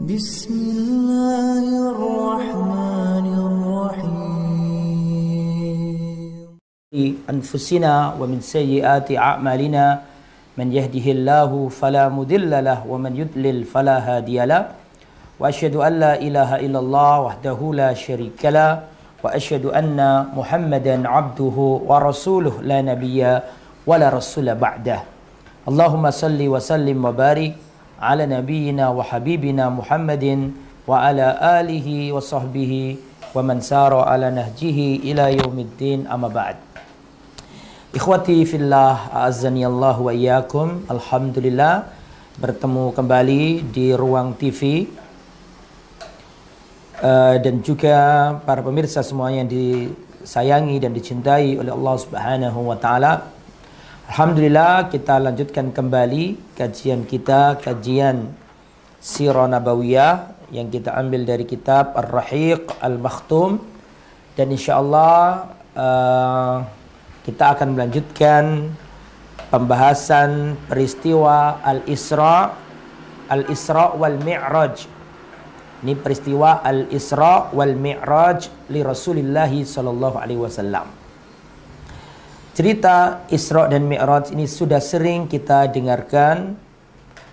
Bismillahirrahmanirrahim. Anfusina wa min sayyiati a'malina man yahdihillahu fala mudhillalah wa man yudlil fala hadiyalah. Wa asyhadu an la ilaha illallah wahdahu la syarikalah wa asyhadu anna Muhammadan abduhu wa rasuluh la nabiyya wa la rasula ba'dah. Allahumma salli wa sallim wa barik ala nabiyyina wa habibina Muhammadin wa ala alihi wa sahbihi wa man sara ala nahjihi ila yaumiddin, amma ba'd. Ikhwati fillah, a'azzani Allah wa iyyakum. Alhamdulillah bertemu kembali di Ruang TV dan juga para pemirsa semuanya yang disayangi dan dicintai oleh Allah Subhanahu wa taala. Alhamdulillah kita lanjutkan kembali kajian Sirah Nabawiyah yang kita ambil dari kitab Ar-Rahiq Al-Makhtum, dan insyaallah kita akan melanjutkan pembahasan peristiwa Al-Isra wal Mi'raj. Ini peristiwa Al-Isra wal Mi'raj li Rasulillah sallallahu alaihi wasallam. Cerita Isra dan Mi'raj ini sudah sering kita dengarkan,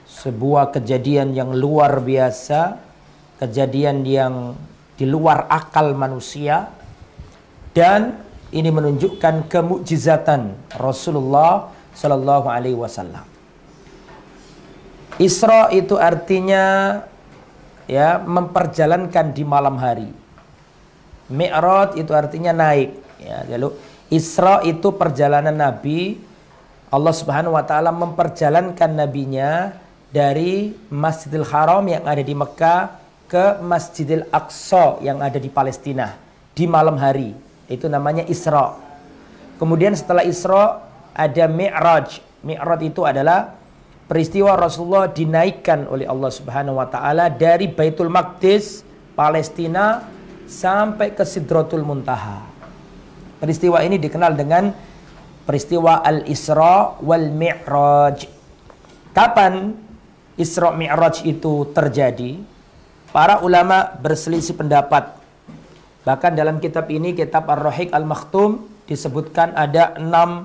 sebuah kejadian yang luar biasa, kejadian yang di luar akal manusia, dan ini menunjukkan kemukjizatan Rasulullah sallallahu alaihi wasallam. Isra itu artinya memperjalankan di malam hari. Mi'raj itu artinya naik, lalu Isra itu perjalanan Nabi. Allah Subhanahu wa taala memperjalankan nabinya dari Masjidil Haram yang ada di Mekah ke Masjidil Aqsa yang ada di Palestina di malam hari. Itu namanya Isra. Kemudian setelah Isra ada Mi'raj. Mi'raj itu adalah peristiwa Rasulullah dinaikkan oleh Allah Subhanahu wa taala dari Baitul Maqdis Palestina sampai ke Sidratul Muntaha. Peristiwa ini dikenal dengan peristiwa Al-Isra wal Mi'raj. Kapan Isra Mi'raj itu terjadi? Para ulama berselisih pendapat. Bahkan dalam kitab ini, kitab Ar-Rahiq Al-Makhtum, disebutkan ada enam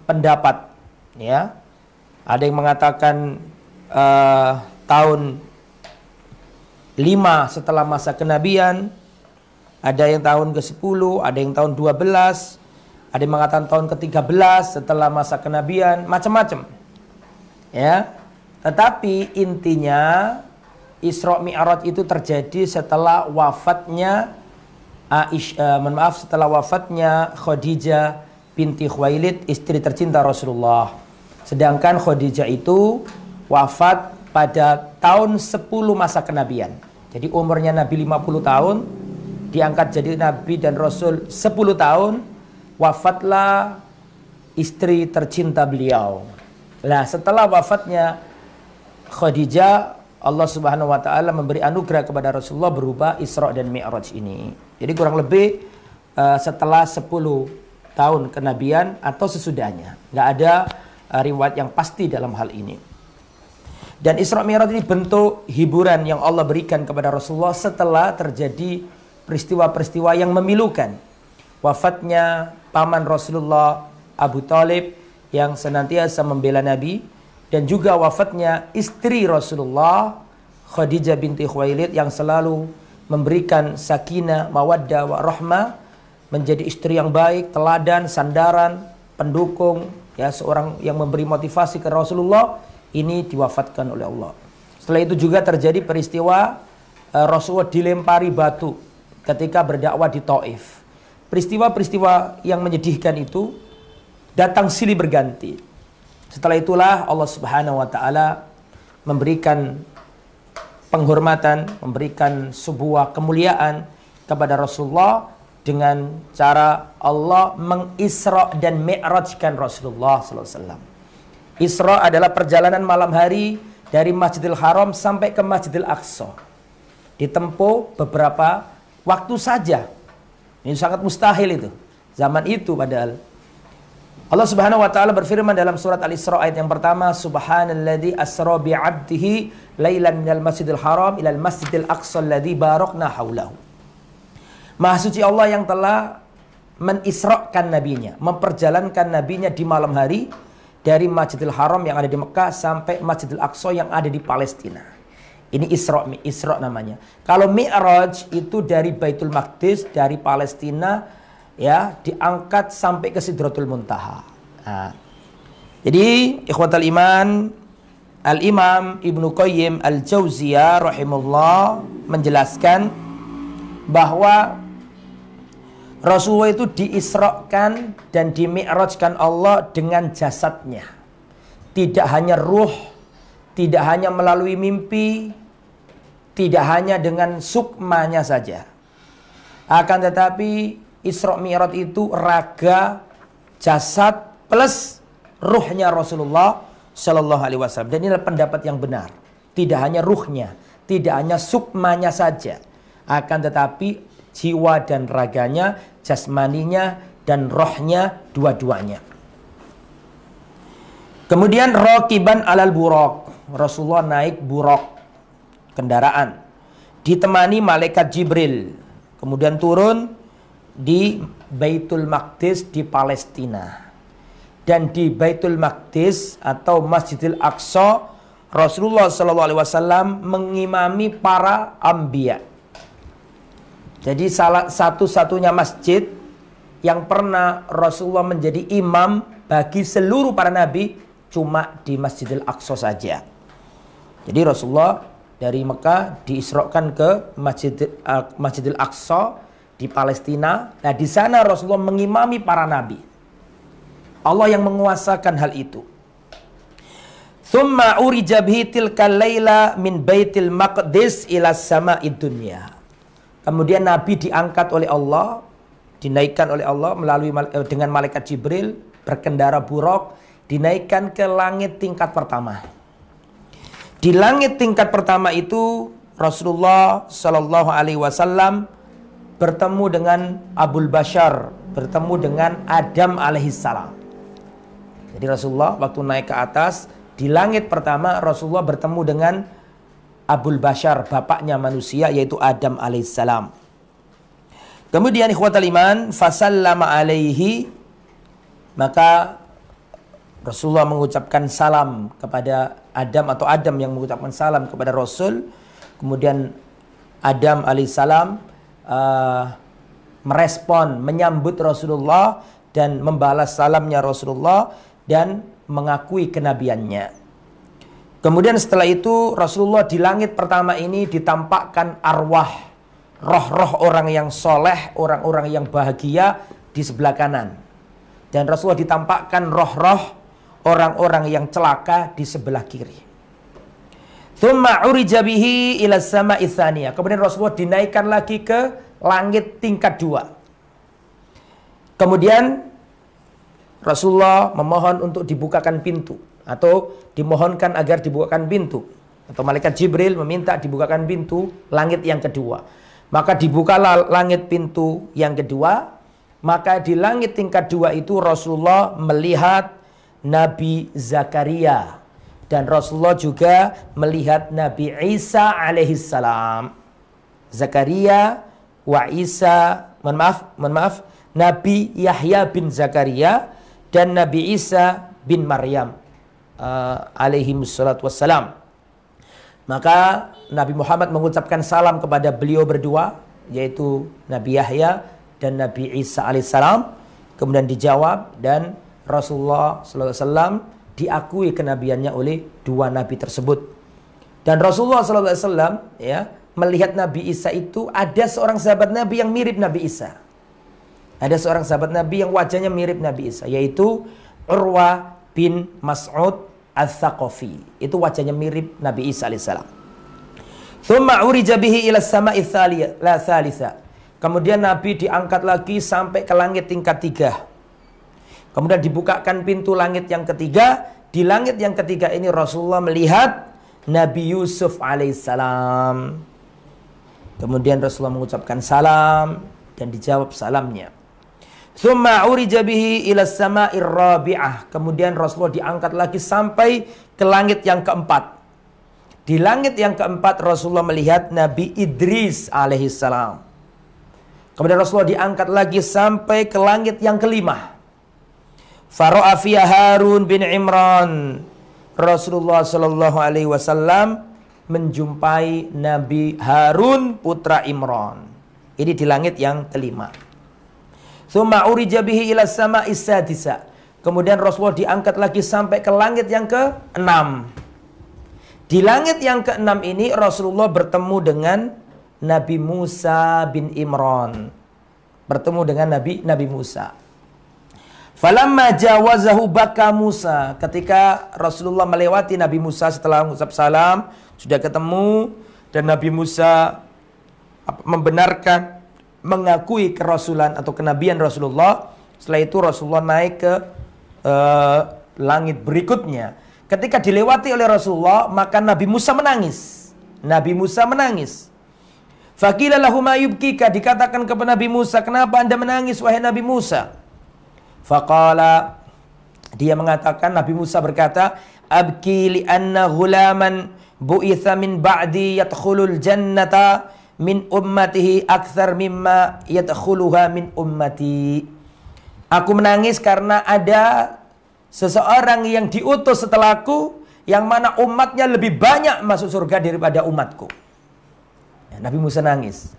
pendapat. Ya, ada yang mengatakan tahun 5 setelah masa kenabian. Ada yang tahun ke-10, ada yang tahun 12, ada yang mengatakan tahun ke-13 setelah masa kenabian, macam-macam. Ya. Tetapi intinya Isra Mi'raj itu terjadi setelah wafatnya setelah wafatnya Khadijah binti Khuwailid, istri tercinta Rasulullah. Sedangkan Khadijah itu wafat pada tahun 10 masa kenabian. Jadi umurnya Nabi 50 tahun, diangkat jadi Nabi dan Rasul 10 tahun, wafatlah istri tercinta beliau. Nah, setelah wafatnya Khadijah, Allah Subhanahu wa taala memberi anugerah kepada Rasulullah berupa Isra dan Mi'raj ini. Jadi kurang lebih setelah 10 tahun kenabian atau sesudahnya. Nggak ada riwayat yang pasti dalam hal ini. Dan Isra Mi'raj ini bentuk hiburan yang Allah berikan kepada Rasulullah setelah terjadi peristiwa-peristiwa yang memilukan. Wafatnya paman Rasulullah Abu Talib yang senantiasa membela Nabi, dan juga wafatnya istri Rasulullah Khadijah binti Khuwailid yang selalu memberikan sakinah, mawaddah, wa rahmah, menjadi istri yang baik, teladan, sandaran, pendukung, seorang yang memberi motivasi ke Rasulullah. Ini diwafatkan oleh Allah. Setelah itu juga terjadi peristiwa Rasulullah dilempari batu ketika berdakwah di Taif. Peristiwa-peristiwa yang menyedihkan itu datang silih berganti. Setelah itulah Allah Subhanahu wa taala memberikan penghormatan, memberikan sebuah kemuliaan kepada Rasulullah dengan cara Allah mengisra dan mi'rajkan Rasulullah sallallahu alaihi wasallam. Isra adalah perjalanan malam hari dari Masjidil Haram sampai ke Masjidil Aqsa. Ditempuh beberapa waktu saja. Ini sangat mustahil itu. Zaman itu padahal. Allah Subhanahu wa taala berfirman dalam surat Al-Isra ayat yang pertama, Subhanalladzi asra bi 'abdihi lailan minal masjidil haram ilal masjidil aqsa alladzi barakna haulahu. Maha suci Allah yang telah menisrakan nabinya, memperjalankan nabinya di malam hari dari Masjidil Haram yang ada di Mekah sampai Masjidil Aqsa yang ada di Palestina. Ini Isra namanya. Kalau Mi'raj itu dari Baitul Maqdis, dari Palestina, ya, diangkat sampai ke Sidratul Muntaha. Nah, jadi ikhwatal iman, Al-Imam Ibnu Qayyim Al-Jauziyah rahimahullah menjelaskan bahwa Rasulullah itu diisrakan dan dimi'rajkan Allah dengan jasadnya. Tidak hanya ruh, tidak hanya melalui mimpi, tidak hanya dengan sukmanya saja. Akan tetapi Isra Mi'raj itu raga, jasad plus ruhnya Rasulullah Shallallahu Alaihi Wasallam. Dan inilah pendapat yang benar. Tidak hanya ruhnya, tidak hanya sukmanya saja, akan tetapi jiwa dan raganya, jasmaninya dan rohnya, dua-duanya. Kemudian raqiban alal buraq, Rasulullah naik buraq, kendaraan, ditemani malaikat Jibril. Kemudian turun di Baitul Maqdis di Palestina. Dan di Baitul Maqdis atau Masjidil Aqsa, Rasulullah SAW mengimami para anbiya. Jadi salah satu-satunya masjid yang pernah Rasulullah menjadi imam bagi seluruh para nabi cuma di Masjidil Aqsa saja. Jadi Rasulullah dari Mekah diisrakan ke Masjidil Aqsa di Palestina. Nah, di sana Rasulullah mengimami para nabi. Allah yang menguasakan hal itu. Tsumma urija bihi tilkal laila min Baitil Maqdis ila sama'id dunya. Kemudian Nabi diangkat oleh Allah, dinaikkan oleh Allah melalui dengan malaikat Jibril, berkendara buraq, dinaikkan ke langit tingkat pertama. Di langit tingkat pertama itu Rasulullah Shallallahu Alaihi Wasallam bertemu dengan Abul Bashar, bertemu dengan Adam alaihissalam. Jadi Rasulullah waktu naik ke atas di langit pertama, Rasulullah bertemu dengan Abul Bashar, bapaknya manusia, yaitu Adam alaihissalam. Kemudian ikhwatal iman, fasallama alaihi, maka Rasulullah mengucapkan salam kepada Adam, atau Adam yang mengucapkan salam kepada Rasul. Kemudian Adam alaihissalam merespon, menyambut Rasulullah dan membalas salamnya Rasulullah dan mengakui kenabiannya. Kemudian setelah itu Rasulullah di langit pertama ini ditampakkan arwah, roh-roh orang yang soleh, orang-orang yang bahagia di sebelah kanan. Dan Rasulullah ditampakkan roh-roh orang-orang yang celaka di sebelah kiri. Tsumma urija bihi ila sama'i tsaniyah. Kemudian Rasulullah dinaikkan lagi ke langit tingkat 2. Kemudian Rasulullah memohon untuk dibukakan pintu, atau dimohonkan agar dibukakan pintu, atau malaikat Jibril meminta dibukakan pintu langit yang kedua. Maka dibukalah langit pintu yang kedua. Maka di langit tingkat 2 itu Rasulullah melihat Nabi Zakaria, dan Rasulullah juga melihat Nabi Isa alaihissalam. Zakaria wa Isa, mohon maaf, Nabi Yahya bin Zakaria dan Nabi Isa bin Maryam alaihi wassalatu wassalam. Maka Nabi Muhammad mengucapkan salam kepada beliau berdua, yaitu Nabi Yahya dan Nabi Isa alaihissalam. Kemudian dijawab, dan Rasulullah SAW diakui kenabiannya oleh dua nabi tersebut. Dan Rasulullah SAW ya, melihat Nabi Isa itu, ada seorang sahabat Nabi yang mirip Nabi Isa. Ada seorang sahabat Nabi yang wajahnya mirip Nabi Isa, yaitu Urwa bin Mas'ud Al-Thaqafi. Itu wajahnya mirip Nabi Isa alaihissalam. Tsumma urija bihi ila sama'i tsalitsa. Kemudian Nabi diangkat lagi sampai ke langit tingkat 3. Kemudian dibukakan pintu langit yang ketiga. Di langit yang ketiga ini Rasulullah melihat Nabi Yusuf alaihissalam. Kemudian Rasulullah mengucapkan salam dan dijawab salamnya. Tsumma urija bihi ila sama'ir rabi'ah. Kemudian Rasulullah diangkat lagi sampai ke langit yang keempat. Di langit yang keempat Rasulullah melihat Nabi Idris alaihissalam. Kemudian Rasulullah diangkat lagi sampai ke langit yang kelima. Fara'a fiha Harun bin Imran. Rasulullah sallallahu alaihi wasallam menjumpai Nabi Harun putra Imran. Ini di langit yang kelima. Tsumma urija bihi ila sama'is sadisa. Kemudian Rasulullah diangkat lagi sampai ke langit yang keenam. Di langit yang keenam ini Rasulullah bertemu dengan Nabi Musa bin Imran. Bertemu dengan Nabi Musa. Falamma jawazahu baka Musa. Ketika Rasulullah melewati Nabi Musa setelah mengucap salam, sudah ketemu, dan Nabi Musa membenarkan, mengakui kerasulan atau kenabian Rasulullah. Setelah itu Rasulullah naik ke langit berikutnya. Ketika dilewati oleh Rasulullah, maka Nabi Musa menangis. Nabi Musa menangis. Faqila lahu ma yubkika, dikatakan kepada Nabi Musa, kenapa Anda menangis wahai Nabi Musa? Faqala, dia mengatakan, Nabi Musa berkata, abki li anna ghulaman bu'itha min ba'di yadkhulul jannata min ummatihi akthar mimma yadkhuluha min ummati. Aku menangis karena ada seseorang yang diutus setelahku, yang mana umatnya lebih banyak masuk surga daripada umatku. Ya, Nabi Musa nangis.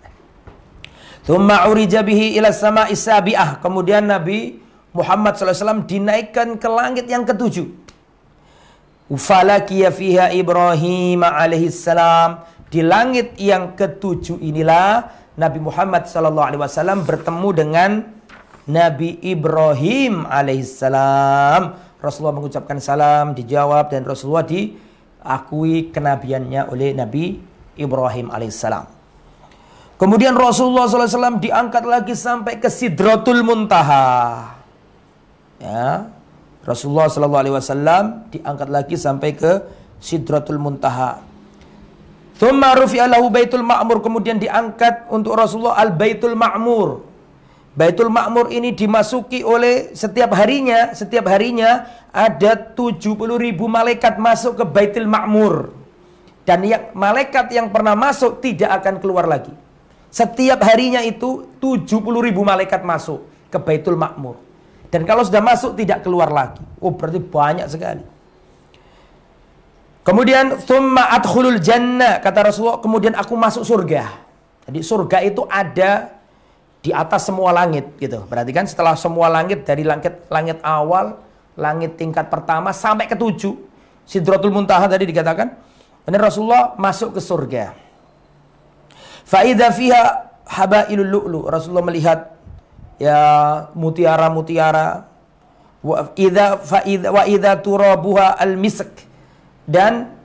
Tsumma urija bihi ila sama'is sabi'ah. Kemudian Nabi Muhammad SAW dinaikkan ke langit yang ketujuh. Falakiya fiha Ibrahim alaihissalam. Di langit yang ketujuh inilah Nabi Muhammad SAW bertemu dengan Nabi Ibrahim alaihissalam. Rasulullah mengucapkan salam, dijawab, dan Rasulullah diakui kenabiannya oleh Nabi Ibrahim alaihissalam. Kemudian Rasulullah SAW diangkat lagi sampai ke Sidratul Muntaha. Ya, Rasulullah SAW diangkat lagi sampai ke Sidratul Muntaha. Tsumma rufi'a lahu Baitul Ma'mur. Kemudian diangkat untuk Rasulullah Al-Baitul Ma'mur. Baitul Ma'mur ini dimasuki oleh setiap harinya ada 70.000 malaikat masuk ke Baitul Ma'mur. Dan malaikat yang pernah masuk tidak akan keluar lagi. Setiap harinya itu 70.000 malaikat masuk ke Baitul Ma'mur. Dan kalau sudah masuk tidak keluar lagi. Oh, berarti banyak sekali. Kemudian tsumma adkhulul jannah, kata Rasulullah, kemudian aku masuk surga. Jadi surga itu ada di atas semua langit gitu. Perhatikan, setelah semua langit, dari langit awal, langit tingkat pertama sampai ke 7, Sidratul Muntaha tadi dikatakan, ini Rasulullah masuk ke surga. Fa idza fiha habailul lu'lu. Rasulullah melihat ya mutiara-mutiara. Wa idza turabuha al-misk. Dan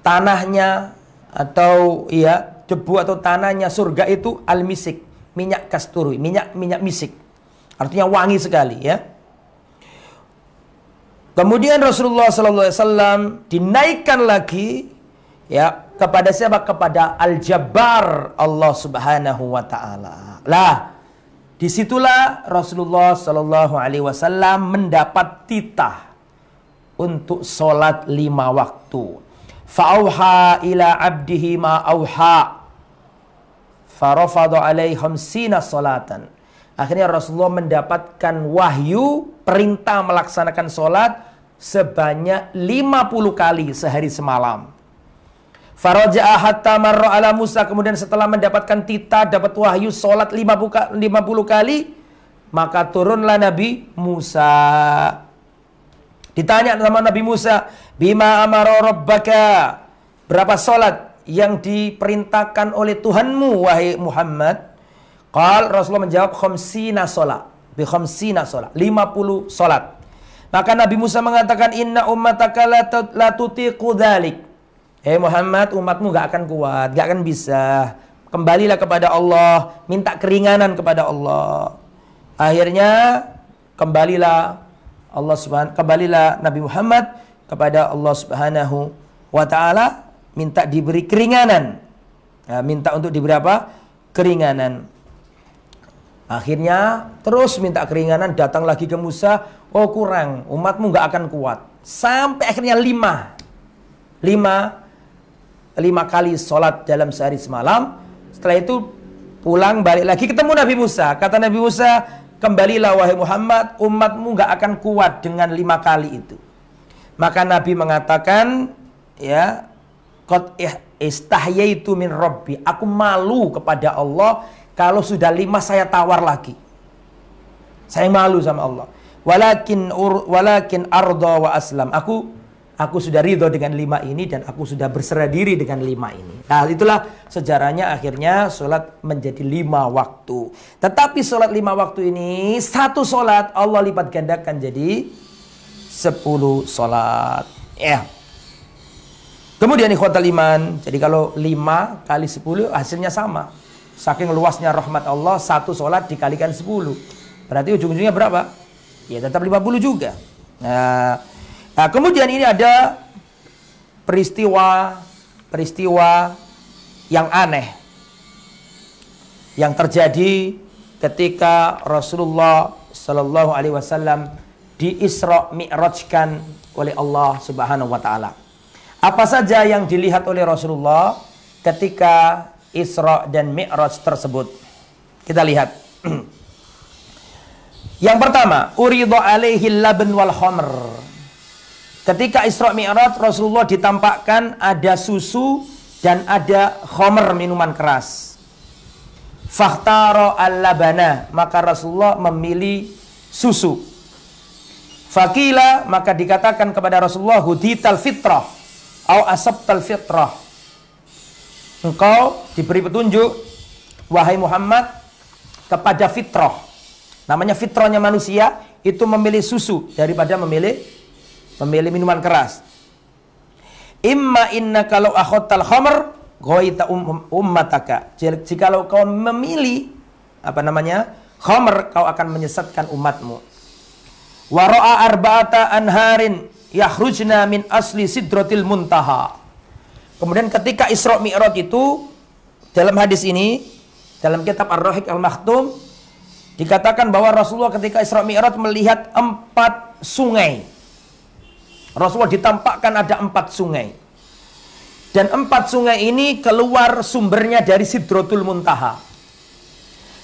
tanahnya atau ya debu atau tanahnya surga itu al-misik, minyak kasturi, minyak misik. Artinya wangi sekali ya. Kemudian Rasulullah SAW dinaikkan lagi ya kepada siapa? Kepada Al-Jabbar, Allah Subhanahu wa taala. Lah, disitulah Rasulullah SAW mendapat titah untuk sholat 5 waktu. Fa'auha ila abdihi ma auha. Farafadu alaihi khamsina salatan. Akhirnya Rasulullah mendapatkan wahyu perintah melaksanakan sholat sebanyak 50 kali sehari semalam. Faraja'a hatta marra ala Musa. Kemudian setelah mendapatkan titah, dapat wahyu sholat 50 kali, maka turunlah Nabi Musa. Ditanya sama Nabi Musa, bima amara rabbaka, berapa sholat yang diperintahkan oleh Tuhanmu wahai Muhammad? Qal, Rasulullah menjawab, khamsina sholat, bi khamsina sholat, 50 sholat. Maka Nabi Musa mengatakan, inna ummataka la tutiqu dzalik. Muhammad, umatmu gak akan kuat, gak akan bisa. Kembalilah kepada Allah, minta keringanan kepada Allah. Akhirnya kembalilah Nabi Muhammad kepada Allah Subhanahu wa taala, minta diberi keringanan. Minta untuk diberi apa? Keringanan. Akhirnya terus minta keringanan, datang lagi ke Musa, oh kurang, umatmu nggak akan kuat. Sampai akhirnya lima kali sholat dalam sehari semalam. Setelah itu pulang balik lagi ketemu Nabi Musa. Kata Nabi Musa, kembalilah wahai Muhammad, umatmu nggak akan kuat dengan 5 kali itu. Maka Nabi mengatakan, ya, qad istahyaitu min Rabbi, aku malu kepada Allah kalau sudah 5 saya tawar lagi. Saya malu sama Allah. Walakin arda wa aslam. Aku sudah ridho dengan 5 ini dan aku sudah berserah diri dengan 5 ini. Nah, itulah sejarahnya akhirnya sholat menjadi 5 waktu. Tetapi sholat 5 waktu ini, satu sholat Allah lipat gandakan jadi 10 sholat. Ya. Kemudian ikhwatal iman, jadi kalau 5 kali 10 hasilnya sama. Saking luasnya rahmat Allah, satu sholat dikalikan 10. Berarti ujung-ujungnya berapa? Ya tetap 50 juga. Nah, kemudian ini ada peristiwa yang aneh yang terjadi ketika Rasulullah Shallallahu Alaihi Wasallam di Isra Mi'rajkan oleh Allah Subhanahu Wa Taala. Apa saja yang dilihat oleh Rasulullah ketika Isra dan Mi'raj tersebut? Kita lihat. Yang pertama, uridha alaihi laban wal khamr. Ketika Isra Mi'raj, Rasulullah ditampakkan ada susu dan ada khamr, minuman keras. Fakhtara al-labana, maka Rasulullah memilih susu. Fakila, maka dikatakan kepada Rasulullah, hudital fitrah au asabtal fitrah. Engkau diberi petunjuk, wahai Muhammad, kepada fitrah. Namanya fitrahnya manusia itu memilih susu daripada memilih minuman keras. Imma inna kalau akhottal khamr ghaita ummataka. Jikalau kau memilih khamr, kau akan menyesatkan umatmu. Wa ra'a arba'ata anharin yakhrujna min asli sidratil muntaha. Kemudian ketika Isra Mi'raj itu, dalam hadis ini, dalam kitab Ar-Rahiq Al-Makhtum, dikatakan bahwa Rasulullah ketika Isra Mi'raj melihat 4 sungai. Rasulullah ditampakkan ada 4 sungai. Dan 4 sungai ini keluar sumbernya dari Sidratul Muntaha.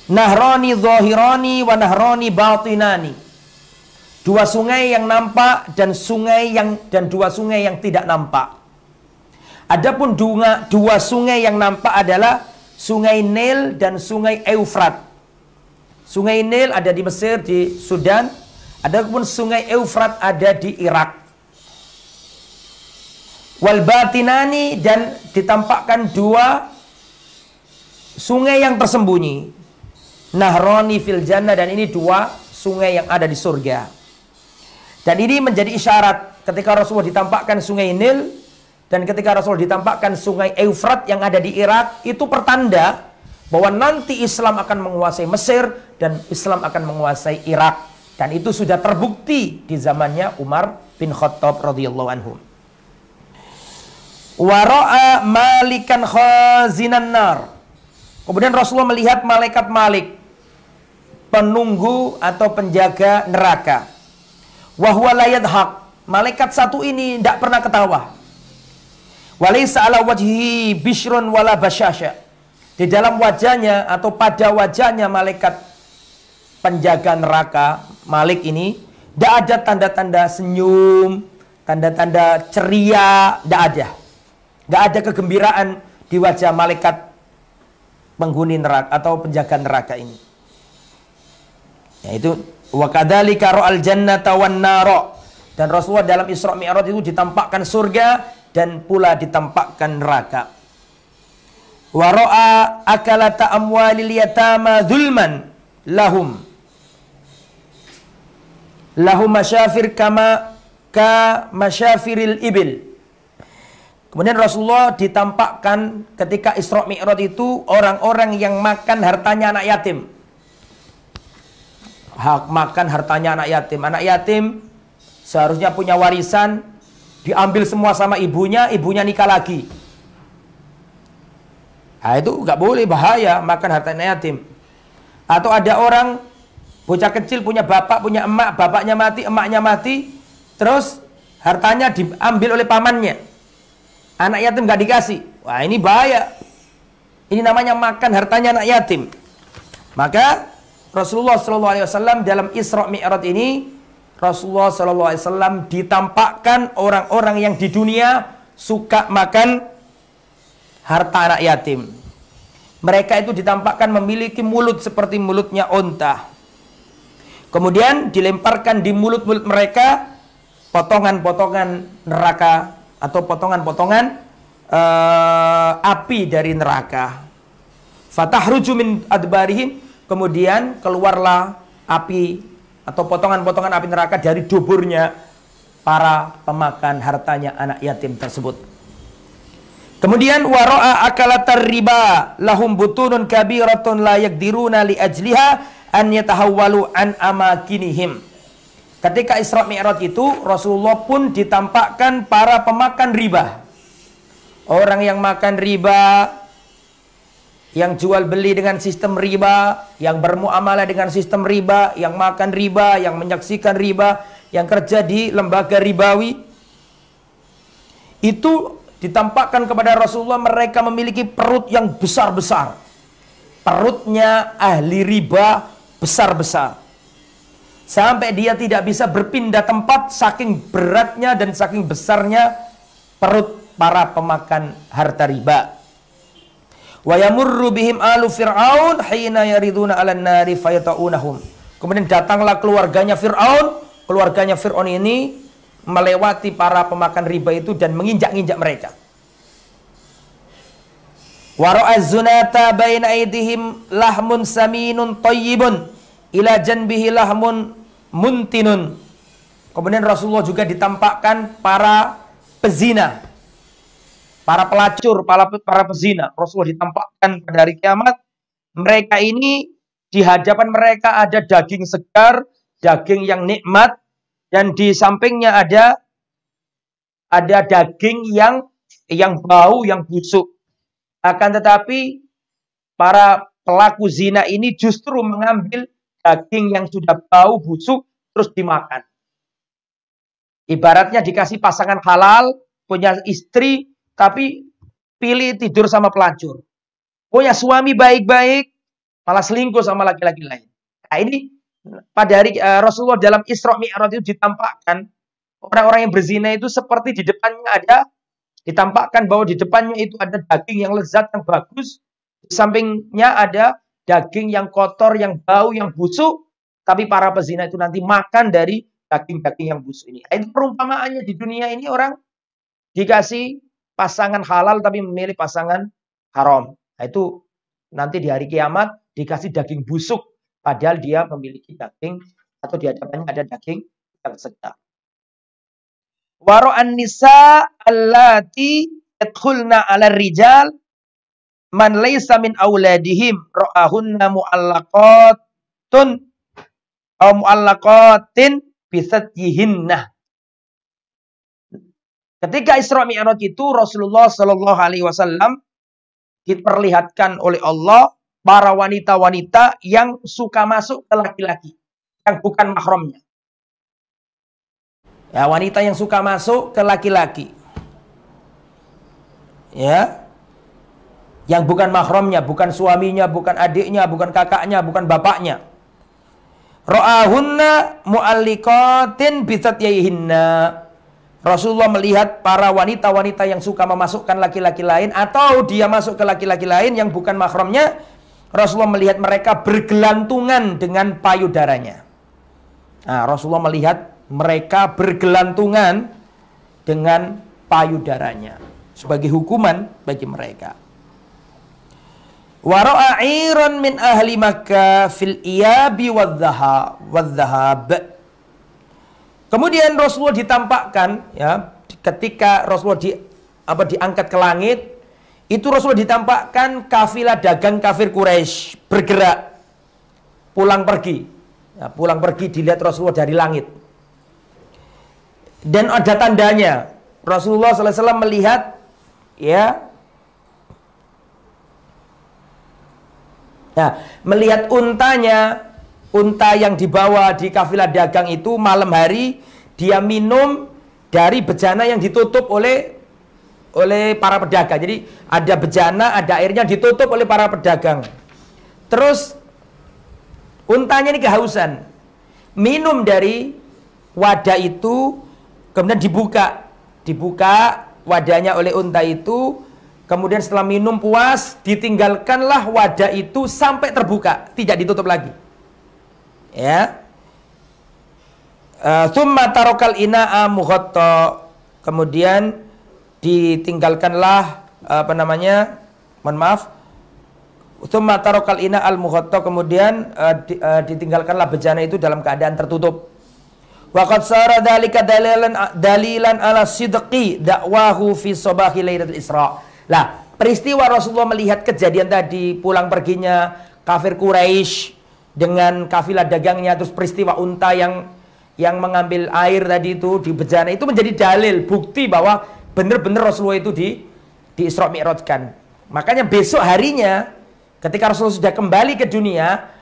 Nahrani zahirani wa nahrani batinani. 2 sungai yang nampak dan 2 sungai yang tidak nampak. Adapun 2 sungai yang nampak adalah Sungai Nil dan Sungai Eufrat. Sungai Nil ada di Mesir, di Sudan. Adapun Sungai Eufrat ada di Irak. Wal batinani, dan ditampakkan 2 sungai yang tersembunyi. Nahrani fil jannah, dan ini 2 sungai yang ada di surga. Dan ini menjadi isyarat ketika Rasulullah ditampakkan Sungai Nil dan ketika Rasulullah ditampakkan Sungai Eufrat yang ada di Irak, itu pertanda bahwa nanti Islam akan menguasai Mesir dan Islam akan menguasai Irak. Dan itu sudah terbukti di zamannya Umar bin Khattab radhiyallahu anhu. Wa ra'a malikan khazinan nar. Kemudian Rasulullah melihat malaikat Malik, penunggu atau penjaga neraka. Wa huwa la yadhaq. Malaikat satu ini tidak pernah ketawa. Wa laysa ala wajhihi bishrun wala basyasha. Di dalam wajahnya atau pada wajahnya malaikat penjaga neraka Malik ini tidak ada tanda-tanda senyum, tanda-tanda ceria, tidak ada. Tidak ada kegembiraan di wajah malaikat penghuni neraka atau penjaga neraka ini. Yaitu wa kadzalika ra'al jannata wan nara. Dan Rasulullah dalam Isra Mi'raj itu ditampakkan surga dan pula ditampakkan neraka. Wa ra'a akalata amwalil yatama dzulman lahum masyafir ka masyafiril ibil. Kemudian Rasulullah ditampakkan ketika Isra Mi'raj itu orang-orang yang makan hartanya anak yatim. Makan hartanya anak yatim. Anak yatim seharusnya punya warisan, diambil semua sama ibunya nikah lagi. Nah, itu nggak boleh, bahaya makan harta yatim. Atau ada orang bocah kecil punya bapak, punya emak, bapaknya mati, emaknya mati, terus hartanya diambil oleh pamannya. Anak yatim nggak dikasih. Wah, ini bahaya. Ini namanya makan hartanya anak yatim. Maka Rasulullah SAW dalam Isra Mi'raj ini, Rasulullah SAW ditampakkan orang-orang yang di dunia suka makan harta anak yatim. Mereka itu ditampakkan memiliki mulut seperti mulutnya unta. Kemudian dilemparkan di mulut-mulut mereka potongan-potongan neraka atau potongan-potongan api dari neraka. Fatahruju min adbarihim, kemudian keluarlah api atau potongan-potongan api neraka dari duburnya para pemakan hartanya anak yatim tersebut. Kemudian wara'a akalatar riba lahum butunun kabiratun la yaqdiruna li ajliha an yatahawwalu an amakinihim. Ketika Isra Mi'raj itu Rasulullah pun ditampakkan para pemakan riba. Orang yang makan riba, yang jual beli dengan sistem riba, yang bermuamalah dengan sistem riba, yang makan riba, yang menyaksikan riba, yang kerja di lembaga ribawi. Itu ditampakkan kepada Rasulullah, mereka memiliki perut yang besar-besar. Perutnya ahli riba besar-besar. Sampai dia tidak bisa berpindah tempat saking beratnya dan saking besarnya perut para pemakan harta riba. Wa yamurru bihim alu fir'aun hina yariduna 'alan nari fayata'unahum. Kemudian datanglah keluarganya Fir'aun. Keluarganya Fir'aun ini melewati para pemakan riba itu dan menginjak-injak mereka. Wa ra'az zunata baina aydihim lahmun saminun thayyibun ila janbihi lahmun muntinun. Kemudian Rasulullah juga ditampakkan para pezina, para pelacur, para pezina. Rasulullah ditampakkan pada hari kiamat. Mereka ini, di hadapan mereka ada daging segar, daging yang nikmat, dan di sampingnya ada daging yang bau, yang busuk. Akan tetapi para pelaku zina ini justru mengambil daging yang sudah bau, busuk, terus dimakan. Ibaratnya dikasih pasangan halal, punya istri, tapi pilih tidur sama pelacur. Punya suami baik-baik, malah selingkuh sama laki-laki lain. Nah ini pada hari Rasulullah dalam Isra Mi'raj itu ditampakkan orang-orang yang berzina itu seperti di depannya ditampakkan bahwa di depannya itu ada daging yang lezat, yang bagus. Di sampingnya ada daging yang kotor, yang bau, yang busuk. Tapi para pezina itu nanti makan dari daging-daging yang busuk ini. Itu perumpamaannya di dunia ini, orang dikasih pasangan halal tapi memilih pasangan haram. Nah, itu nanti di hari kiamat dikasih daging busuk. Padahal dia memiliki daging atau di hadapannya ada daging yang segar. Waro'an nisa allati yadkhulna 'ala rijal man laysa min auladihim ra'ahunna mu'allaqatun aw mu'allaqatin bisatyihinna. Ketika Isra Mi'raj itu Rasulullah Shallallahu alaihi wasallam diperlihatkan oleh Allah para wanita-wanita yang suka masuk ke laki-laki yang bukan mahramnya. Ya, wanita yang suka masuk ke laki-laki. Ya. Yang bukan mahramnya, bukan suaminya, bukan adiknya, bukan kakaknya, bukan bapaknya. Ra'ahunna mu'alliqatin bisatyihinna. Rasulullah melihat para wanita-wanita yang suka memasukkan laki-laki lain atau dia masuk ke laki-laki lain yang bukan mahramnya. Rasulullah melihat mereka bergelantungan dengan payudaranya. Nah, Rasulullah melihat mereka bergelantungan dengan payudaranya sebagai hukuman bagi mereka. Wa ra'a 'iran min ahli Makkah fil iyabi wadh-dhahab. Kemudian Rasulullah ditampakkan, ya, ketika Rasulullah diangkat ke langit, itu Rasulullah ditampakkan kafilah dagang kafir Quraisy bergerak pulang pergi. Ya, pulang pergi dilihat Rasulullah dari langit. Dan ada tandanya. Rasulullah SAW melihat, ya, Nah, melihat untanya, unta yang dibawa di kafilah dagang itu malam hari dia minum dari bejana yang ditutup oleh para pedagang. Jadi ada bejana, ada airnya ditutup oleh para pedagang. Terus untanya ini kehausan, minum dari wadah itu, kemudian dibuka wadahnya oleh unta itu. Kemudian setelah minum puas, ditinggalkanlah wadah itu sampai terbuka, tidak ditutup lagi. Ya. Tsumma tarokal ina'a mughatta. Kemudian ditinggalkanlah Tsumma tarokal ina'al mughatta. Kemudian ditinggalkanlah bejana itu dalam keadaan tertutup. Wa qad sara dzalika dalilan ala sidqi da'wahu fi sabahi lailatul Isra. Lah, peristiwa Rasulullah melihat kejadian tadi, pulang perginya kafir Quraisy dengan kafilah dagangnya, terus peristiwa unta yang mengambil air tadi itu di bejana, itu menjadi dalil, bukti bahwa benar-benar Rasulullah itu di Isra Mi'rajkan. Makanya besok harinya ketika Rasulullah sudah kembali ke dunia,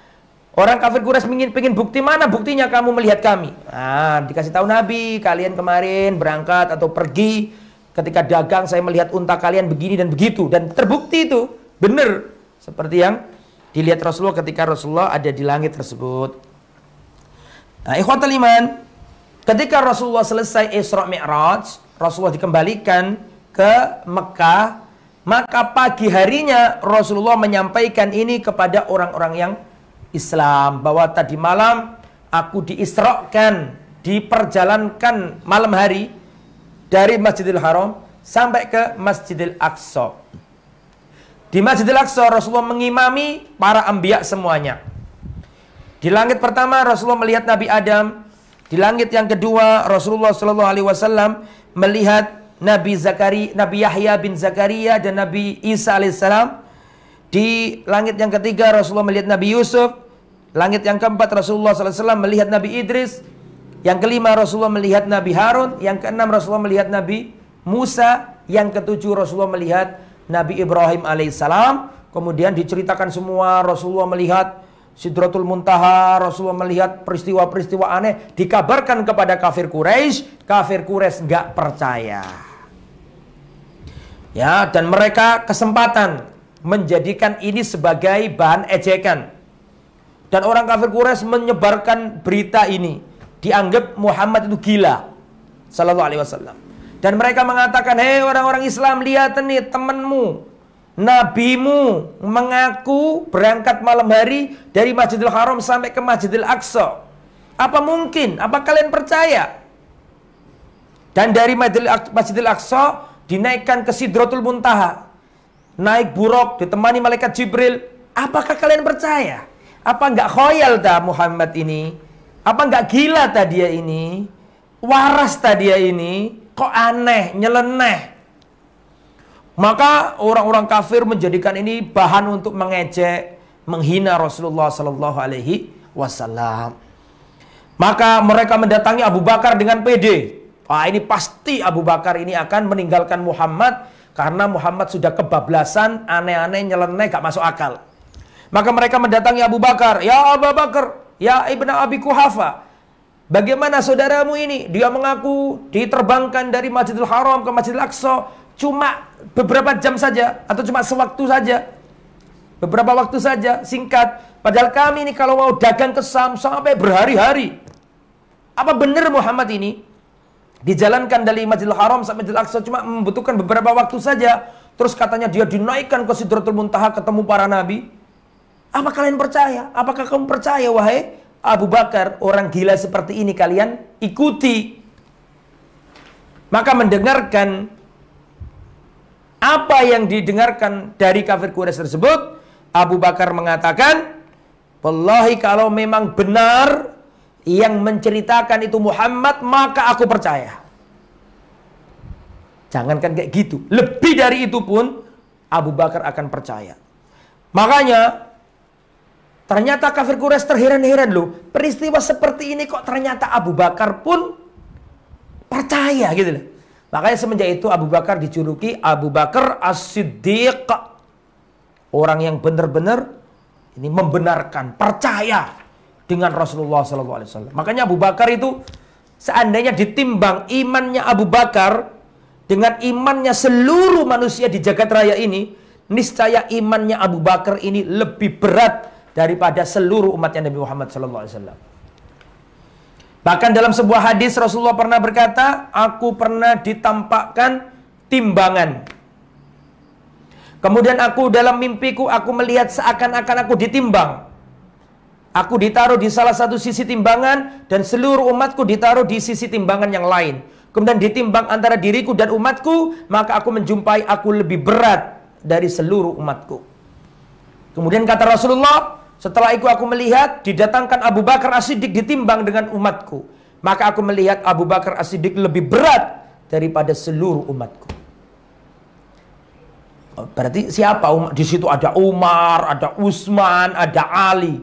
orang kafir Quraisy ingin bukti, mana buktinya kamu melihat kami? Nah, dikasih tahu Nabi, kalian kemarin berangkat atau pergi, ketika dagang saya melihat unta kalian begini dan begitu, dan terbukti itu benar seperti yang dilihat Rasulullah ketika Rasulullah ada di langit tersebut. Nah, ikhwatul iman, ketika Rasulullah selesai Isra Mi'raj, Rasulullah dikembalikan ke Mekah, maka pagi harinya Rasulullah menyampaikan ini kepada orang-orang yang Islam, bahwa tadi malam aku diisrakan, diperjalankan malam hari dari Masjidil Haram sampai ke Masjidil Aqsa. Di Masjidil Aqsa Rasulullah mengimami para anbiya semuanya. Di langit pertama Rasulullah melihat Nabi Adam. Di langit yang kedua Rasulullah Shallallahu Alaihi Wasallam melihat Nabi Yahya bin Zakaria dan Nabi Isa alaihissalam. Di langit yang ketiga Rasulullah melihat Nabi Yusuf. Langit yang keempat Rasulullah Sallallahu Alaihi Wasallam melihat Nabi Idris. Yang kelima Rasulullah melihat Nabi Harun. Yang keenam Rasulullah melihat Nabi Musa. Yang ketujuh Rasulullah melihat Nabi Ibrahim alaihissalam. Kemudian diceritakan semua, Rasulullah melihat Sidratul Muntaha, Rasulullah melihat peristiwa-peristiwa aneh, dikabarkan kepada kafir Quraisy. Kafir Quraisy nggak percaya. Ya, dan mereka kesempatan menjadikan ini sebagai bahan ejekan. Dan orang kafir Quraisy menyebarkan berita ini, dianggap Muhammad itu gila Sallallahu Alaihi Wasallam. Dan mereka mengatakan, hei orang-orang Islam, lihat nih temanmu, nabimu mengaku berangkat malam hari dari Masjidil Haram sampai ke Masjidil Aqsa. Apa mungkin? Apa kalian percaya? Dan dari Masjidil Aqsa dinaikkan ke Sidratul Muntaha, naik buruk ditemani malaikat Jibril. Apakah kalian percaya? Apa enggak khoyal dah Muhammad ini? Apa enggak gila tadi dia ini? Waras tadi dia ini? Kok aneh, nyeleneh? Maka orang-orang kafir menjadikan ini bahan untuk mengejek, menghina Rasulullah Sallallahu Alaihi Wasallam. Maka mereka mendatangi Abu Bakar dengan pede. Wah, ini pasti Abu Bakar ini akan meninggalkan Muhammad karena Muhammad sudah kebablasan, aneh-aneh, nyeleneh, gak masuk akal. Maka mereka mendatangi Abu Bakar. Ya Abu Bakar, ya Ibnu Abi Quhafa, bagaimana saudaramu ini? Dia mengaku diterbangkan dari Masjidil Haram ke Masjidil Aqsa cuma beberapa jam saja, atau cuma sewaktu saja, beberapa waktu saja, singkat. Padahal kami ini kalau mau dagang ke Syam sampai berhari-hari. Apa benar Muhammad ini dijalankan dari Masjidil Haram sampai Masjidil Aqsa cuma membutuhkan beberapa waktu saja? Terus katanya dia dinaikkan ke Sidratul Muntaha ketemu para nabi. Apa kalian percaya? Apakah kamu percaya, wahai Abu Bakar? Orang gila seperti ini kalian ikuti. Maka mendengarkan apa yang didengarkan dari kafir Quraisy tersebut, Abu Bakar mengatakan, wallahi kalau memang benar yang menceritakan itu Muhammad, maka aku percaya. Jangankan kayak gitu, lebih dari itu pun Abu Bakar akan percaya. Makanya ternyata kafir Quraisy terheran-heran loh, peristiwa seperti ini kok ternyata Abu Bakar pun percaya gitu loh. Makanya semenjak itu Abu Bakar dijuluki Abu Bakar As-Siddiq. Orang yang benar-benar Ini membenarkan, percaya dengan Rasulullah SAW. Makanya Abu Bakar itu seandainya ditimbang imannya Abu Bakar dengan imannya seluruh manusia di jagat raya ini, niscaya imannya Abu Bakar ini lebih berat daripada seluruh umatnya Nabi Muhammad SAW. Bahkan dalam sebuah hadis Rasulullah pernah berkata, aku pernah ditampakkan timbangan. Kemudian aku dalam mimpiku aku melihat seakan-akan aku ditimbang. Aku ditaruh di salah satu sisi timbangan dan seluruh umatku ditaruh di sisi timbangan yang lain. Kemudian ditimbang antara diriku dan umatku, maka aku menjumpai aku lebih berat dari seluruh umatku. Kemudian kata Rasulullah, setelah itu aku melihat didatangkan Abu Bakar As-Siddiq ditimbang dengan umatku. Maka aku melihat Abu Bakar As-Siddiq lebih berat daripada seluruh umatku. Berarti siapa? Di situ ada Umar, ada Utsman, ada Ali.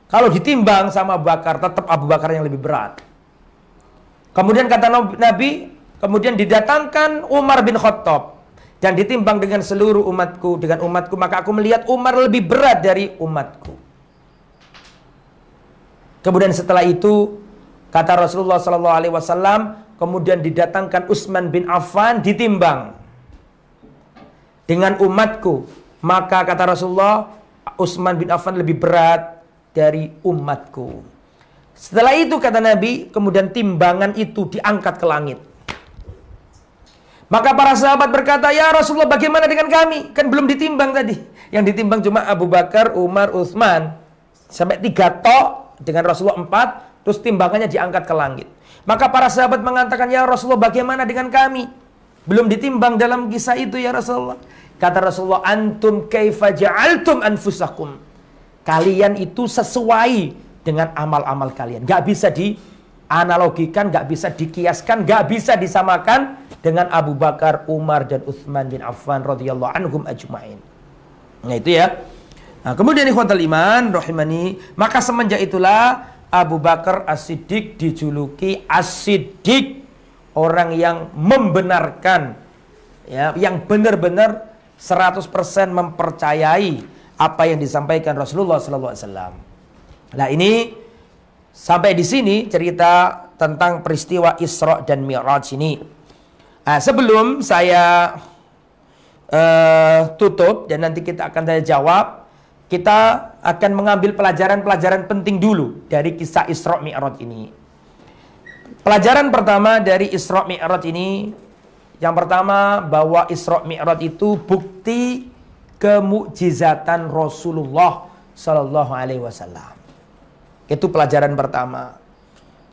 Kalau ditimbang sama Abu Bakar, tetap Abu Bakar yang lebih berat. Kemudian kata Nabi, kemudian didatangkan Umar bin Khattab dan ditimbang dengan seluruh umatku, maka aku melihat Umar lebih berat dari umatku. Kemudian setelah itu kata Rasulullah SAW, kemudian didatangkan Utsman bin Affan ditimbang dengan umatku, maka kata Rasulullah, Utsman bin Affan lebih berat dari umatku. Setelah itu kata Nabi, kemudian timbangan itu diangkat ke langit. Maka para sahabat berkata, ya Rasulullah, bagaimana dengan kami? Kan belum ditimbang tadi. Yang ditimbang cuma Abu Bakar, Umar, Utsman. Sampai 3 tok, dengan Rasulullah 4, terus timbangannya diangkat ke langit. Maka para sahabat mengatakan, ya Rasulullah, bagaimana dengan kami? Belum ditimbang dalam kisah itu ya Rasulullah. Kata Rasulullah, antum kaifa ja'altum anfusakum. Kalian itu sesuai dengan amal-amal kalian. Gak bisa dianalogikan, gak bisa dikiaskan, gak bisa disamakan dengan Abu Bakar, Umar, dan Utsman bin Affan radhiyallahu anhum ajma'in. Nah itu ya. Nah, kemudian ikhwatal iman rahimani, maka semenjak itulah Abu Bakar As-Siddiq dijuluki As-Siddiq, orang yang membenarkan, ya, yang benar-benar 100% mempercayai apa yang disampaikan Rasulullah SAW. Nah ini sampai di sini cerita tentang peristiwa Isra dan Mi'raj ini. Nah, sebelum saya tutup dan nanti kita akan tanya jawab, kita akan mengambil pelajaran-pelajaran penting dulu dari kisah Isra Mi'raj ini. Pelajaran pertama dari Isra Mi'raj ini, yang pertama bahwa Isra Mi'raj itu bukti kemukjizatan Rasulullah Sallallahu Alaihi Wasallam. Itu pelajaran pertama.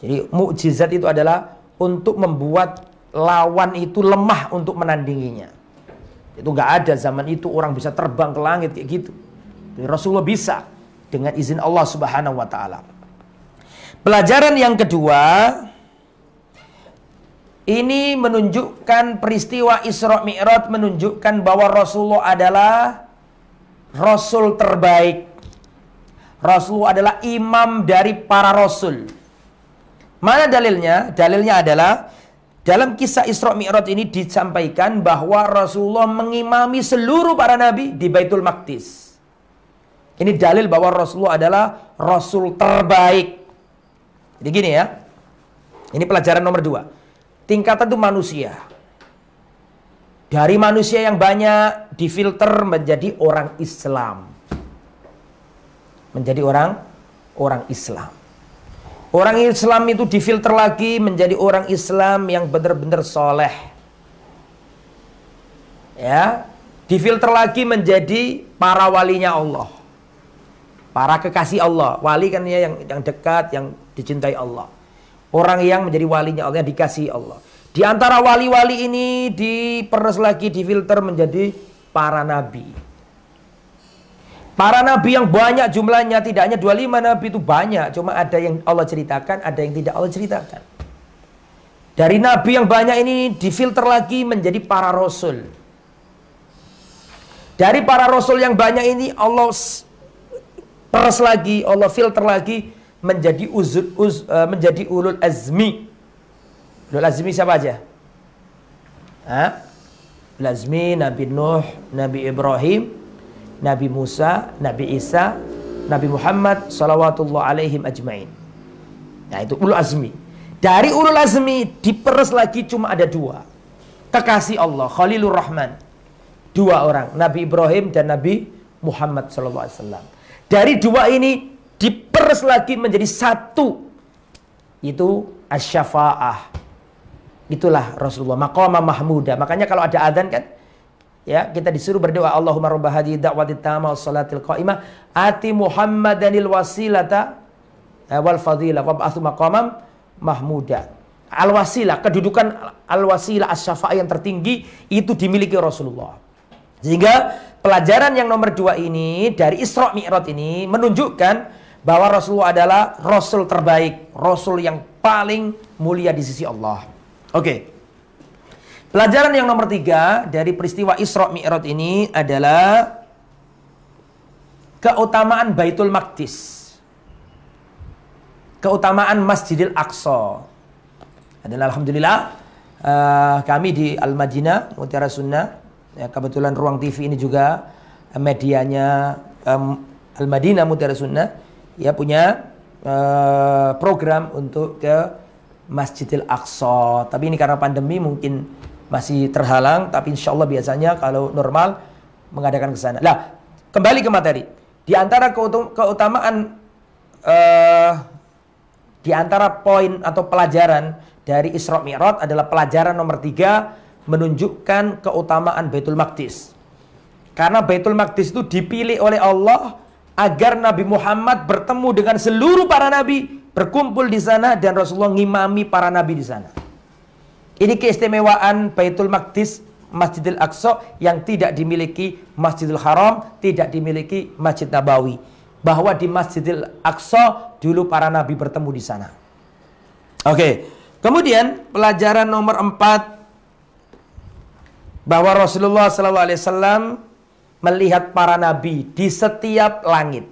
Jadi mukjizat itu adalah untuk membuat lawan itu lemah untuk menandinginya. Itu nggak ada zaman itu orang bisa terbang ke langit kayak gitu. Jadi Rasulullah bisa dengan izin Allah Subhanahu Wa Taala. Pelajaran yang kedua, ini menunjukkan peristiwa Isra Mi'raj menunjukkan bahwa Rasulullah adalah Rasul terbaik. Rasulullah adalah imam dari para Rasul. Mana dalilnya? Dalilnya adalah dalam kisah Isra Mi'raj ini disampaikan bahwa Rasulullah mengimami seluruh para nabi di Baitul Maqdis. Ini dalil bahwa Rasulullah adalah Rasul terbaik. Jadi gini ya. Ini pelajaran nomor 2. Tingkatan itu manusia. Dari manusia yang banyak difilter menjadi orang Islam. Menjadi orang Islam. Orang Islam itu difilter lagi menjadi orang Islam yang benar-benar soleh. Ya, difilter lagi menjadi para walinya Allah. Para kekasih Allah. Wali kan ya yang dekat, yang dicintai Allah. Orang yang menjadi walinya Allah, yang dikasihi Allah. Di antara wali-wali ini diperes lagi, difilter menjadi para nabi. Para nabi yang banyak jumlahnya, tidak hanya 25 nabi itu banyak. Cuma ada yang Allah ceritakan, ada yang tidak Allah ceritakan. Dari nabi yang banyak ini difilter lagi menjadi para rasul. Dari para rasul yang banyak ini Allah peres lagi, Allah filter lagi menjadi menjadi ulul azmi. Ulul azmi siapa aja? Ulul azmi Nabi Nuh, Nabi Ibrahim, Nabi Musa, Nabi Isa, Nabi Muhammad salawatullah alaihim ajmain. Nah, itu ulul azmi. Dari ulul azmi diperes lagi cuma ada dua. Kekasih Allah, Khalilur Rahman. Dua orang, Nabi Ibrahim dan Nabi Muhammad sallallahu alaihi wasallam. Dari dua ini diperes lagi menjadi satu. Itu asy-syafa'ah. Itulah Rasulullah, maqama mahmuda. Makanya kalau ada adzan kan, ya, kita disuruh berdoa, Allahumma rabb hadhihi da'watit tammah was salatil qa'imah ati Muhammadanil wasilata wal fadilah wab'atsu maqamam mahmuda. Al-wasilah, kedudukan al-wasilah asy-syafa'ah yang tertinggi itu dimiliki Rasulullah. Sehingga pelajaran yang nomor 2 ini dari Isra Mi'raj ini menunjukkan bahwa Rasulullah adalah Rasul terbaik, Rasul yang paling mulia di sisi Allah. Oke. Pelajaran yang nomor 3 dari peristiwa Isra Mi'raj ini adalah keutamaan Baitul Maqdis. Keutamaan Masjidil Aqsa. Adalah alhamdulillah kami di Al-Madinah Mutiara Sunnah, ya, kebetulan Ruang TV ini juga medianya Al-Madinah Mutiara Sunnah, ya, punya program untuk ke Masjidil Aqsa. Tapi ini karena pandemi mungkin masih terhalang, tapi insya Allah biasanya kalau normal mengadakan ke sana. Nah, kembali ke materi. Di antara keutamaan, di antara poin atau pelajaran dari Isra Mi'raj adalah pelajaran nomor 3, menunjukkan keutamaan Baitul Maqdis. Karena Baitul Maqdis itu dipilih oleh Allah agar Nabi Muhammad bertemu dengan seluruh para nabi, berkumpul di sana, dan Rasulullah ngimami para nabi di sana. Ini keistimewaan Baitul Maqdis, Masjidil Aqsa, yang tidak dimiliki Masjidil Haram, tidak dimiliki Masjid Nabawi. Bahwa di Masjidil Aqsa dulu para nabi bertemu di sana. Oke. Kemudian pelajaran nomor 4, bahwa Rasulullah SAW melihat para nabi di setiap langit.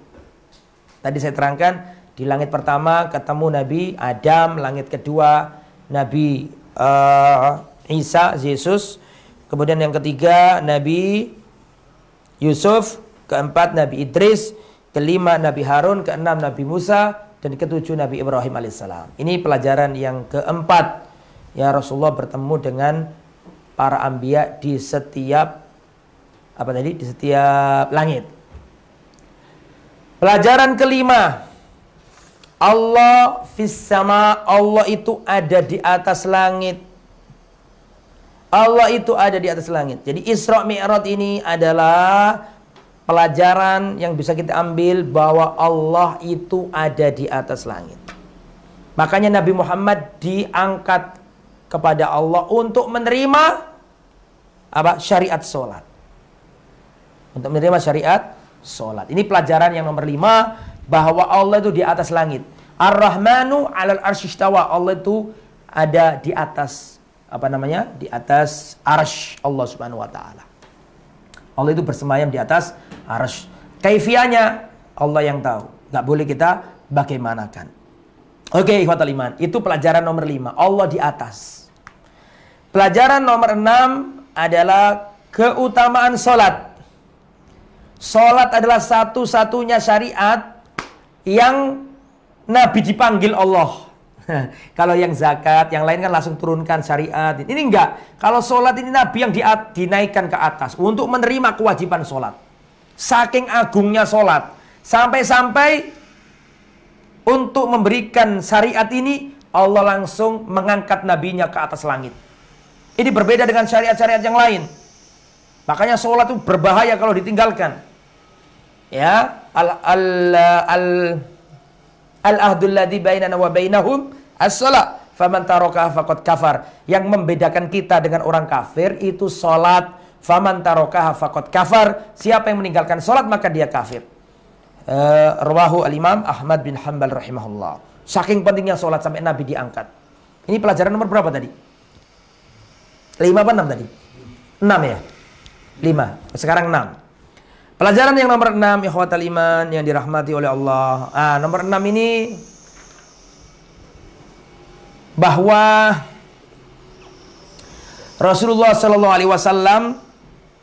Tadi saya terangkan, di langit pertama ketemu Nabi Adam, langit kedua Nabi Isa, Yesus, kemudian yang ketiga Nabi Yusuf, keempat Nabi Idris, kelima Nabi Harun, keenam Nabi Musa, dan ketujuh Nabi Ibrahim alaihissalam. Ini pelajaran yang keempat, ya, Rasulullah bertemu dengan para anbiya di setiap di setiap langit. Pelajaran kelima, Allah fis sama, Allah itu ada di atas langit. Allah itu ada di atas langit. Jadi Isra Mi'raj ini adalah pelajaran yang bisa kita ambil bahwa Allah itu ada di atas langit. Makanya Nabi Muhammad diangkat kepada Allah untuk menerima syariat sholat. Untuk menerima syariat sholat. Ini pelajaran yang nomor 5, bahwa Allah itu di atas langit. Ar-Rahmanu 'alal arsy istawa. Allah itu ada di atas di atas arsy Allah Subhanahu wa taala. Allah itu bersemayam di atas arsy. Kaifiahnya Allah yang tahu. Nggak boleh kita bagaimanakan. Oke, ikhwatal iman. Itu pelajaran nomor 5. Allah di atas. Pelajaran nomor 6 adalah keutamaan sholat. Sholat adalah satu-satunya syariat yang Nabi dipanggil Allah. Kalau yang zakat, yang lain kan langsung turunkan syariat. Ini enggak. Kalau sholat ini Nabi yang dinaikkan ke atas untuk menerima kewajiban sholat. Saking agungnya sholat. Sampai-sampai untuk memberikan syariat ini, Allah langsung mengangkat nabinya ke atas langit. Ini berbeda dengan syariat-syariat yang lain. Makanya sholat itu berbahaya kalau ditinggalkan. Ya, al-ahdul ladzi bainana wa bainahum as-shalah faman tarakaha faqad kafar. Yang membedakan kita dengan orang kafir itu salat. Faman tarakaha faqad kafar. Siapa yang meninggalkan salat maka dia kafir. Rawahu al-Imam Ahmad bin Hanbal rahimahullah. Saking pentingnya salat sampai Nabi diangkat. Ini pelajaran nomor berapa tadi? 5 apa 6 tadi? 6 ya? 5. Sekarang 6. Pelajaran yang nomor 6, ikhwatal iman yang dirahmati oleh Allah. Nomor 6 ini bahwa Rasulullah SAW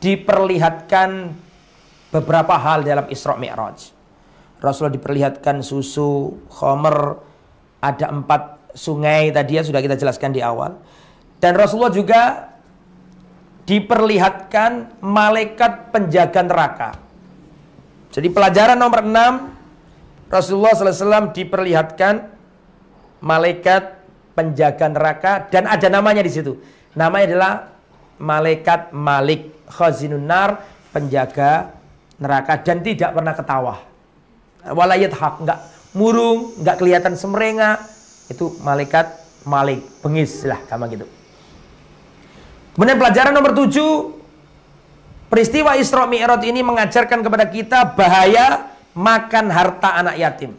diperlihatkan beberapa hal dalam Isra Mi'raj. Rasulullah diperlihatkan susu, khamr, ada 4 sungai tadi ya sudah kita jelaskan di awal. Dan Rasulullah juga diperlihatkan malaikat penjaga neraka. Jadi pelajaran nomor 6, Rasulullah SAW diperlihatkan malaikat penjaga neraka dan ada namanya di situ. Namanya adalah malaikat Malik, khazinun nar, penjaga neraka, dan tidak pernah ketawa. Walayat hak, enggak murung, enggak kelihatan semerenga. Itu malaikat Malik, bengis lah sama gitu. Kemudian pelajaran nomor 7, peristiwa Isra Mi'raj ini mengajarkan kepada kita bahaya makan harta anak yatim.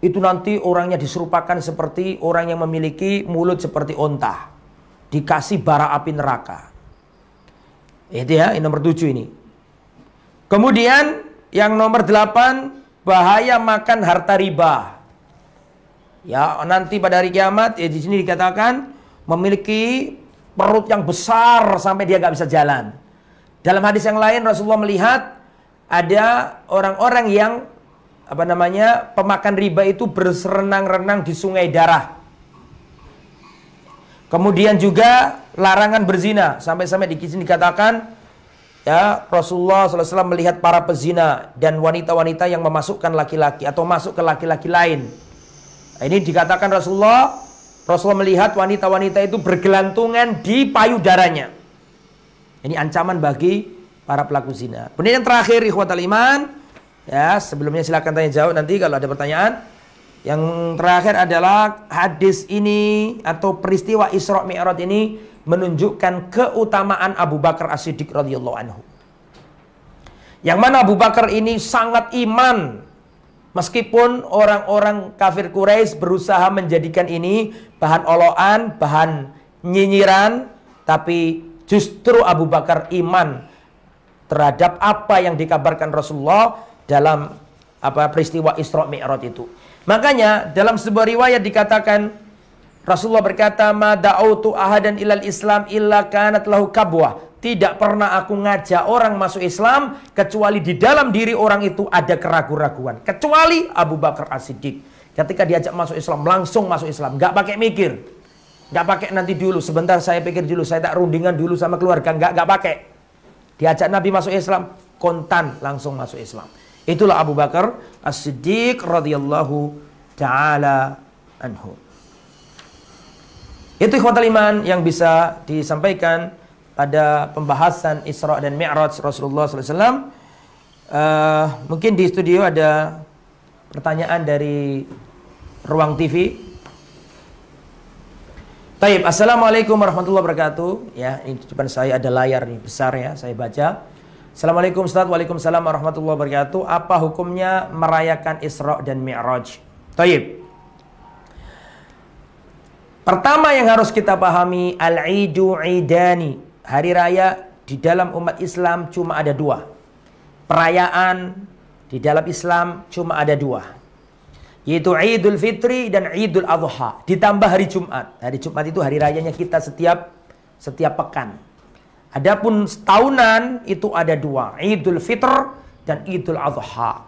Itu nanti orangnya diserupakan seperti orang yang memiliki mulut seperti onta, dikasih bara api neraka. Itu ya, ini nomor 7 ini. Kemudian yang nomor 8, bahaya makan harta riba. Ya, nanti pada hari kiamat ya di sini dikatakan memiliki perut yang besar sampai dia nggak bisa jalan. Dalam hadis yang lain Rasulullah melihat ada orang-orang yang pemakan riba itu berserenang-renang di sungai darah. Kemudian juga larangan berzina, sampai-sampai di sini dikatakan ya Rasulullah SAW melihat para pezina dan wanita-wanita yang memasukkan laki-laki atau masuk ke laki-laki lain. Nah, ini dikatakan Rasulullah melihat wanita-wanita itu bergelantungan di payudaranya. Ini ancaman bagi para pelaku zina. Kemudian yang terakhir, ikhwatal iman, ya sebelumnya silakan tanya jawab nanti kalau ada pertanyaan. Yang terakhir adalah hadis ini atau peristiwa Isra Mi'raj ini menunjukkan keutamaan Abu Bakar As-Siddiq radhiyallahu anhu. Yang mana Abu Bakar ini sangat iman. Meskipun orang-orang kafir Quraisy berusaha menjadikan ini bahan oloan, bahan nyinyiran, tapi justru Abu Bakar iman terhadap apa yang dikabarkan Rasulullah dalam peristiwa Isra Mi'raj itu. Makanya dalam sebuah riwayat dikatakan Rasulullah berkata, "Ma da'autu ahadan ilal Islam illa kanat lahu kabwah." Tidak pernah aku ngajak orang masuk Islam kecuali di dalam diri orang itu ada keraguan-raguan. Kecuali Abu Bakar As-Siddiq. Ketika diajak masuk Islam, langsung masuk Islam. Nggak pakai mikir. Nggak pakai nanti dulu, sebentar saya pikir dulu, saya tak rundingan dulu sama keluarga. Nggak pakai. Diajak Nabi masuk Islam, kontan langsung masuk Islam. Itulah Abu Bakar As-Siddiq radhiyallahu ta'ala anhu. Itu ikhwatal iman yang bisa disampaikan pada pembahasan Isra dan Mi'raj Rasulullah SAW. Mungkin di studio ada pertanyaan dari Ruang TV. Taib, assalamualaikum warahmatullahi wabarakatuh. Ya, ini di depan saya ada layar nih besar ya, saya baca. Assalamualaikum Ustaz, waalaikumsalam warahmatullahi wabarakatuh. Apa hukumnya merayakan Isra dan Mi'raj? Taib. Pertama yang harus kita pahami, al-idu idani. Hari raya di dalam umat Islam cuma ada 2. Perayaan di dalam Islam cuma ada 2. Yaitu Idul Fitri dan Idul Adha. Ditambah hari Jumat. Hari Jumat itu hari rayanya kita setiap pekan. Adapun tahunan itu ada 2. Idul Fitr dan Idul Adha.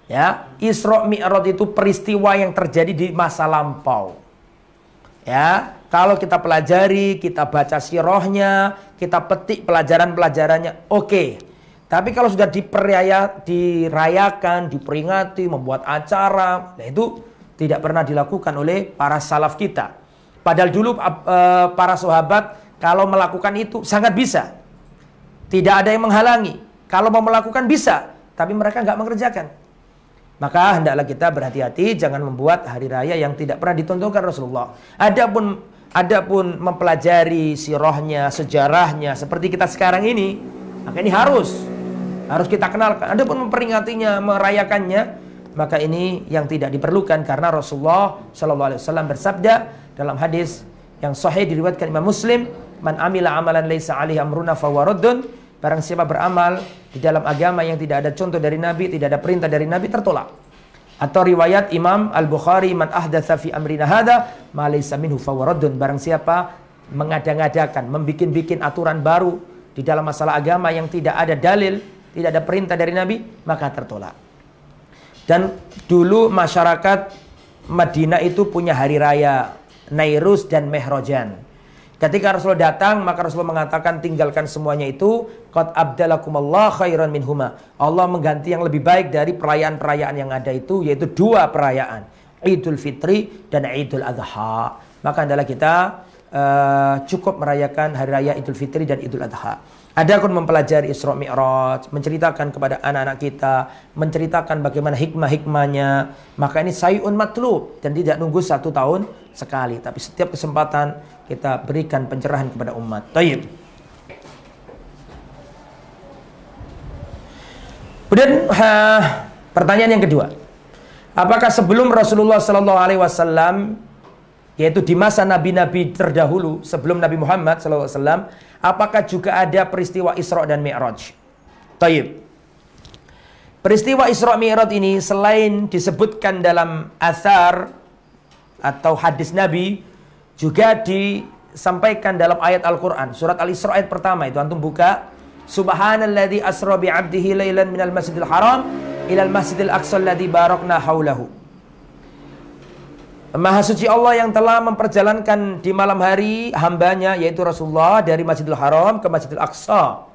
Ya, Isra Mi'raj itu peristiwa yang terjadi di masa lampau. Ya, kalau kita pelajari, kita baca sirahnya, kita petik pelajaran-pelajarannya, oke. Tapi kalau sudah dirayakan, diperingati, membuat acara, nah itu tidak pernah dilakukan oleh para salaf kita. Padahal dulu para sahabat kalau melakukan itu sangat bisa. Tidak ada yang menghalangi. Kalau mau melakukan bisa, tapi mereka nggak mengerjakan. Maka hendaklah kita berhati-hati, jangan membuat hari raya yang tidak pernah ditontonkan Rasulullah. Adapun mempelajari sirahnya, sejarahnya, seperti kita sekarang ini, maka ini harus kita kenalkan. Adapun memperingatinya, merayakannya, maka ini yang tidak diperlukan karena Rasulullah SAW bersabda dalam hadis yang sahih diriwayatkan Imam Muslim, "Man amila amalan laisa alaihi amruna fahuwa raddun." Barang siapa beramal di dalam agama yang tidak ada contoh dari Nabi, tidak ada perintah dari Nabi, tertolak. Atau riwayat Imam Al-Bukhari, "Man ahdatsa fi amrina hadza ma laysa minhu fahuwa raddun." Barang siapa mengada-ngadakan, membikin-bikin aturan baru di dalam masalah agama yang tidak ada dalil, tidak ada perintah dari Nabi, maka tertolak. Dan dulu masyarakat Madinah itu punya hari raya Nairus dan Mehrojan. Ketika Rasulullah datang, maka Rasulullah mengatakan tinggalkan semuanya itu, qad abdalakumullah khairan minhuma. Allah mengganti yang lebih baik dari perayaan-perayaan yang ada itu, yaitu dua perayaan, Idul Fitri dan Idul Adha. Maka adalah kita cukup merayakan hari raya Idul Fitri dan Idul Adha. Adapun mempelajari Isra Mi'raj, menceritakan kepada anak-anak kita, menceritakan bagaimana hikmah-hikmahnya, maka ini sayun matlub dan tidak nunggu 1 tahun sekali, tapi setiap kesempatan kita berikan pencerahan kepada umat. Tayyib. Kemudian pertanyaan yang kedua, apakah sebelum Rasulullah SAW, yaitu di masa nabi-nabi terdahulu sebelum Nabi Muhammad SAW, apakah juga ada peristiwa Isra dan Mi'raj? Tayyib. Peristiwa Isra Mi'raj ini selain disebutkan dalam athar atau hadis Nabi, juga disampaikan dalam ayat Al-Quran. Surat Al-Isra ayat pertama itu antum buka. Subhanalladzi asra bi'abdihi lailan minal masjidil haram ilal masjidil aqsa alladzi barakna haulahu. Maha suci Allah yang telah memperjalankan di malam hari hambanya, yaitu Rasulullah, dari Masjidil Haram ke Masjidil Aqsa.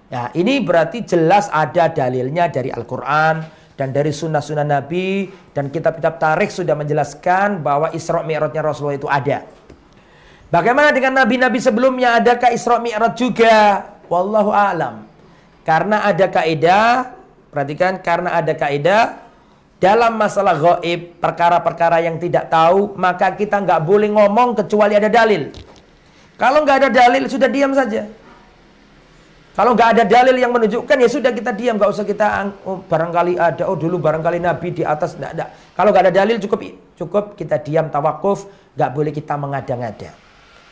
Ya, ini berarti jelas ada dalilnya dari Al-Quran dan dari sunnah-sunnah Nabi, dan kitab-kitab tarikh sudah menjelaskan bahwa Isra Mi'rajnya Rasulullah itu ada. Bagaimana dengan nabi-nabi sebelumnya? Adakah Isra Mi'raj juga? Wallahu a'lam. Karena ada kaidah, perhatikan, karena ada kaidah dalam masalah gaib, perkara-perkara yang tidak tahu, maka kita nggak boleh ngomong kecuali ada dalil. Kalau nggak ada dalil, sudah diam saja. Kalau nggak ada dalil yang menunjukkan, ya sudah kita diam, nggak usah kita barangkali ada, dulu barangkali Nabi di atas, nggak. Kalau nggak ada dalil, cukup kita diam, tawakuf, nggak boleh kita mengada-ngada.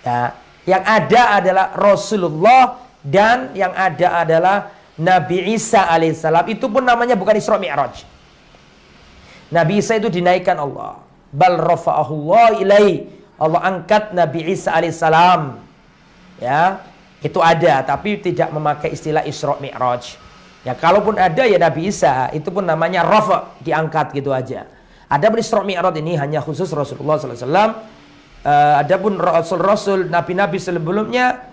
Ya, yang ada adalah Rasulullah dan yang ada adalah Nabi Isa alaihissalam. Itu pun namanya bukan Isra Mi'raj. Nabi Isa itu dinaikkan Allah. Bal rafa'ahullah ilai. Allah angkat Nabi Isa alaihissalam. Ya, itu ada, tapi tidak memakai istilah Isra Mi'raj. Ya, kalaupun ada ya Nabi Isa, itu pun namanya rafa, diangkat gitu aja. Adapun Isra Mi'raj ini hanya khusus Rasulullah SAW. Adapun Rasul-Rasul, Nabi-Nabi sebelumnya,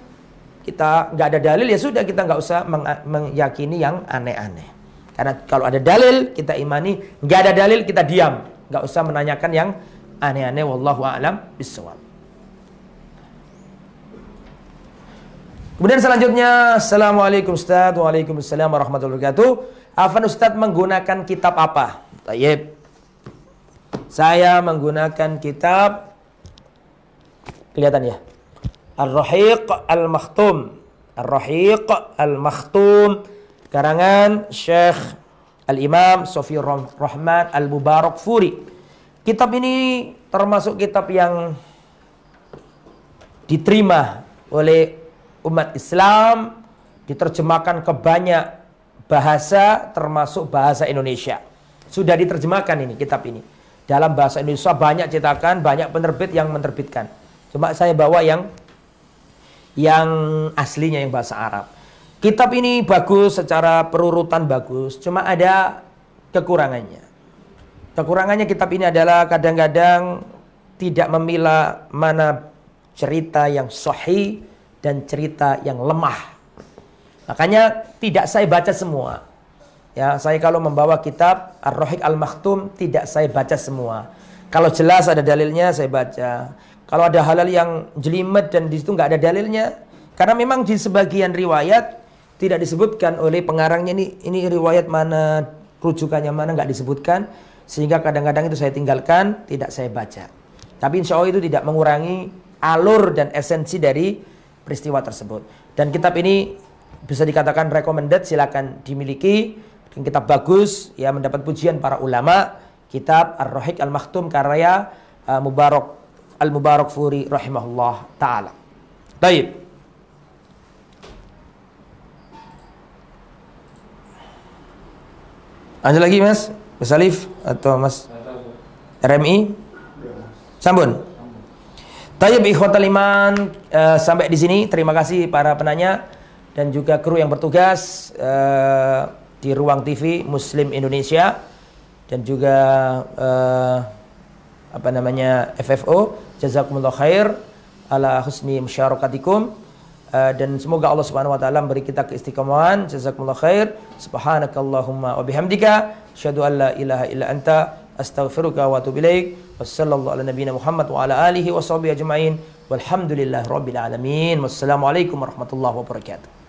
kita nggak ada dalil, ya sudah kita nggak usah meyakini yang aneh-aneh. Karena kalau ada dalil kita imani, nggak ada dalil kita diam, nggak usah menanyakan yang aneh-aneh. Wallahu a'lam bishawab. Kemudian selanjutnya, Assalamualaikum Ustaz. Waalaikumsalam warahmatullahi wabarakatuh. Afan Ustaz menggunakan kitab apa? Tayyib. Saya menggunakan kitab, kelihatan ya, Ar-Rahiq Al-Makhtum. Ar-Rahiq Al-Makhtum, karangan Syekh Al-Imam Sofiyur Rahman Al-Mubarakfuri. Kitab ini termasuk kitab yang diterima oleh umat Islam, diterjemahkan ke banyak bahasa, termasuk bahasa Indonesia. Sudah diterjemahkan ini, kitab ini. Dalam bahasa Indonesia banyak cetakan, banyak penerbit yang menerbitkan. Cuma saya bawa yang aslinya, yang bahasa Arab. Kitab ini bagus, secara perurutan bagus, cuma ada kekurangannya. Kekurangannya kitab ini adalah kadang-kadang tidak memilah mana cerita yang sahih dan cerita yang lemah. Makanya tidak saya baca semua. Ya, saya kalau membawa kitab Ar-Rahiq Al-Makhtum tidak saya baca semua. Kalau jelas ada dalilnya saya baca. Kalau ada hal-hal yang jelimet dan di situ nggak ada dalilnya, karena memang di sebagian riwayat tidak disebutkan oleh pengarangnya, ini riwayat mana, rujukannya mana, nggak disebutkan, sehingga kadang-kadang itu saya tinggalkan, tidak saya baca. Tapi insya Allah itu tidak mengurangi alur dan esensi dari peristiwa tersebut. Dan kitab ini bisa dikatakan recommended, silakan dimiliki. Kitab bagus, ya, mendapat pujian para ulama. Kitab Ar-Rahiq Al-Makhtum karya Al-Mubarakfuri rahimahullah ta'ala. Baik. Ada lagi Mas Salif atau Mas RMI? Sambun. Tayyib ikhwatal iman, sampai di sini terima kasih para penanya. dan juga kru yang bertugas di Ruang TV Muslim Indonesia dan juga FFO. Jazakumullah khair ala husni musyarakatikum, dan semoga Allah Subhanahu wa taala memberi kita keistiqomahan. Jazakumullah khair. Subhanakallahumma wa bihamdika asyhadu an la ilaha illa anta astaghfiruka wa atubu ilaik. Wassallallahu ala nabiyyina Muhammad wa ala alihi wa sahbihi ajmain. Walhamdulillahirabbil alamin. Wassalamualaikum warahmatullahi wabarakatuh.